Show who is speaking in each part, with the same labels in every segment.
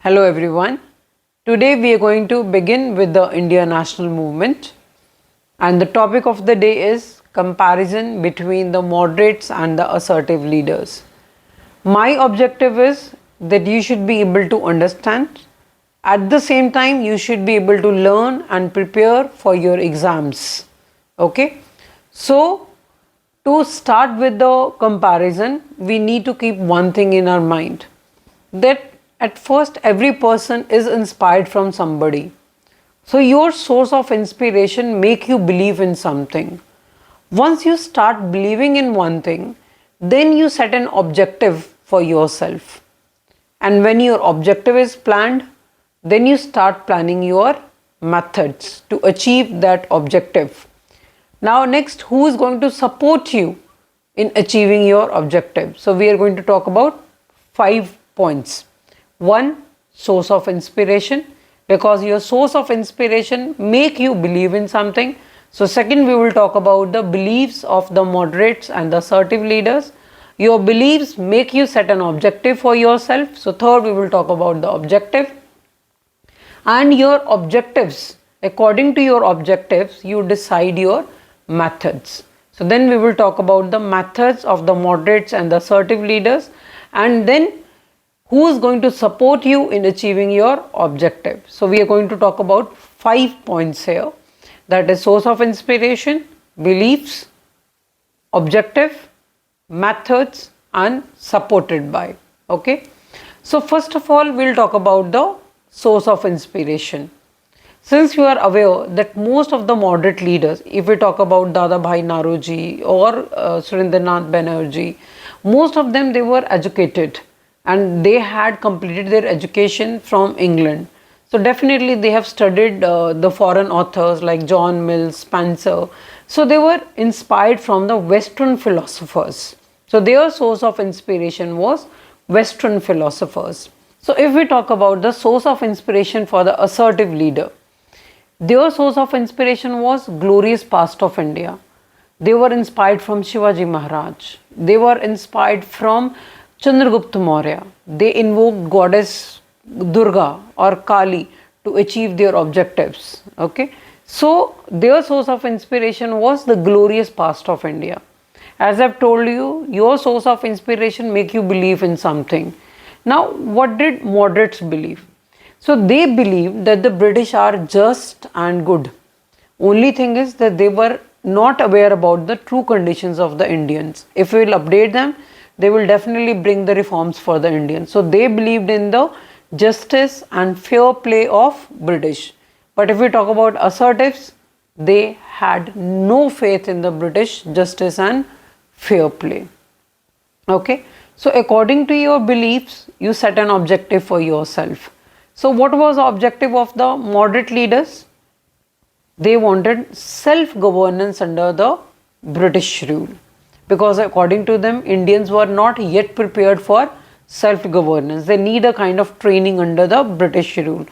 Speaker 1: Hello everyone. Today we are going to begin with the India National Movement, and the topic of the day is comparison between the moderates and the assertive leaders. My objective is that you should be able to understand. At the same time, you should be able to learn and prepare for your exams. Okay? So, to start with the comparison, we need to keep one thing in our mind, that at first every person is inspired from somebody. So your source of inspiration make you believe in something. Once you start believing in one thing, then you set an objective for yourself. And when your objective is planned, then you start planning your methods to achieve that objective. Now next, who is going to support you in achieving your objective? So we are going to talk about 5 points. One, source of inspiration, because your source of inspiration make you believe in something. So second, we will talk about the beliefs of the moderates and the assertive leaders. Your beliefs make you set an objective for yourself. So third, we will talk about the objective. And your objectives, according to your objectives, you decide your methods. So then we will talk about the methods of the moderates and the assertive leaders, and then who is going to support you in achieving your objective. So we are going to talk about 5 points here, that is source of inspiration, beliefs, objective, methods and supported by. Okay. So first of all, we'll talk about the source of inspiration. Since you are aware that most of the moderate leaders, if we talk about Dadabhai Naoroji or Surendranath Banerjee, most of them, they were educated and they had completed their education from England. So definitely they have studied the foreign authors like John Mills, Spencer. So they were inspired from the Western philosophers. So their source of inspiration was Western philosophers. So if we talk about the source of inspiration for the assertive leader, their source of inspiration was glorious past of India. They were inspired from Shivaji Maharaj. They were inspired from Chandragupta Maurya. They invoked goddess Durga or Kali to achieve their objectives. Okay. So their source of inspiration was the glorious past of India. As I've told you, your source of inspiration make you believe in something. Now, what did moderates believe? So they believed that the British are just and good. Only thing is that they were not aware about the true conditions of the Indians. If we will update them, they will definitely bring the reforms for the Indians. So they believed in the justice and fair play of British. But if we talk about assertives, they had no faith in the British justice and fair play. Okay. So according to your beliefs, you set an objective for yourself. So what was the objective of the moderate leaders? They wanted self-governance under the British rule. Because according to them, Indians were not yet prepared for self-governance. They need a kind of training under the British rule.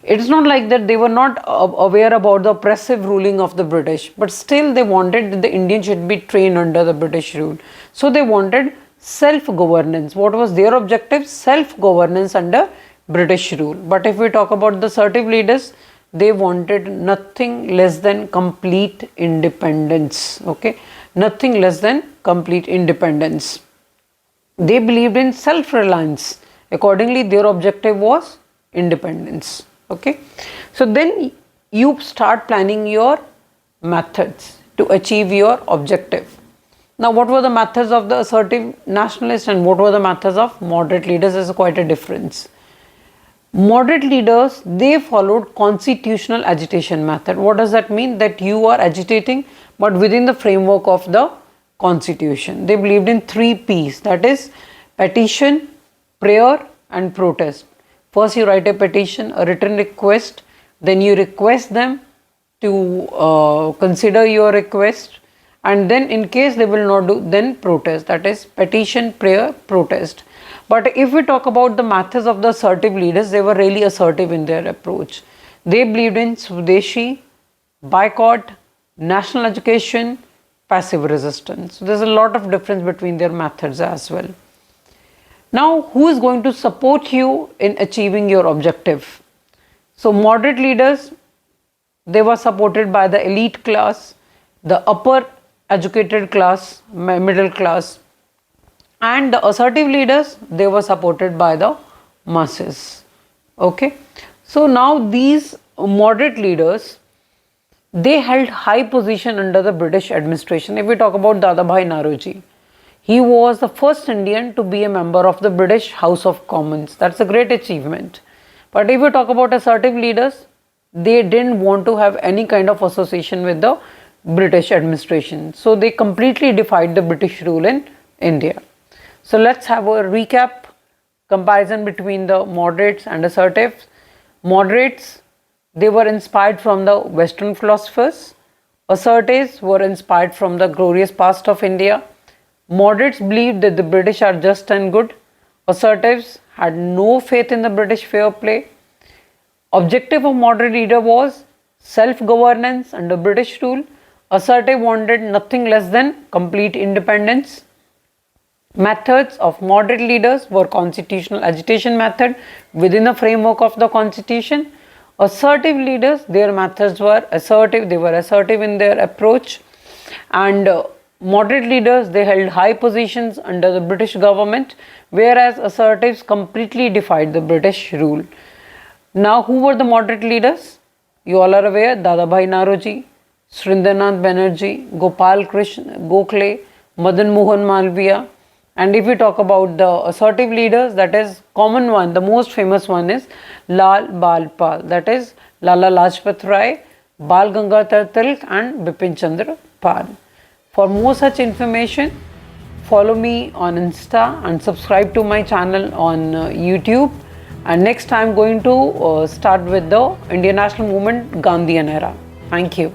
Speaker 1: It's not like that they were not aware about the oppressive ruling of the British, but still they wanted that the Indians should be trained under the British rule. So they wanted self-governance. What was their objective? Self-governance under British rule. But if we talk about the assertive leaders, they wanted nothing less than complete independence. Okay. Nothing less than complete independence. They believed in self-reliance. Accordingly, their objective was independence. Okay. So then you start planning your methods to achieve your objective. Now, what were the methods of the assertive nationalists and what were the methods of moderate leaders? Is quite a difference. Moderate leaders, they followed constitutional agitation method. What does that mean? That you are agitating but within the framework of the constitution. They believed in 3 P's, that is petition, prayer and protest. First you write a petition, a written request, then you request them to consider your request, and then in case they will not do, then protest, that is petition, prayer, protest. But if we talk about the methods of the assertive leaders, they were really assertive in their approach. They believed in Swadeshi, boycott, national education, passive resistance. So there's a lot of difference between their methods as well. Now, who is going to support you in achieving your objective? So, moderate leaders, they were supported by the elite class, the upper educated class, middle class, and the assertive leaders, they were supported by the masses. Okay, so now these moderate leaders, they held high position under the British administration. If we talk about Dadabhai Naoroji, he was the first Indian to be a member of the British House of Commons. That's a great achievement. But if we talk about assertive leaders, they didn't want to have any kind of association with the British administration. So they completely defied the British rule in India. So let's have a recap comparison between the moderates and assertives. Moderates, they were inspired from the Western philosophers. Assertives were inspired from the glorious past of India. Moderates believed that the British are just and good. Assertives had no faith in the British fair play. Objective of moderate leader was self-governance under British rule. Assertive wanted nothing less than complete independence. Methods of moderate leaders were constitutional agitation method within the framework of the constitution. Assertive leaders, their methods were assertive, they were assertive in their approach, and moderate leaders, they held high positions under the British government, whereas assertives completely defied the British rule. Now, who were the moderate leaders? You all are aware: Dadabhai Naoroji, Surendranath Banerjee, Gopal Krishna Gokhale, Madan Mohan Malviya. And if we talk about the assertive leaders, that is common one, the most famous one is Lal Bal Pal, that is Lala Lajpat Rai, Bal Gangadhar Tilak and Bipin Chandra Pal. For more such information, follow me on Insta and subscribe to my channel on YouTube. And next time, I'm going to start with the Indian National Movement Gandhian era. Thank you.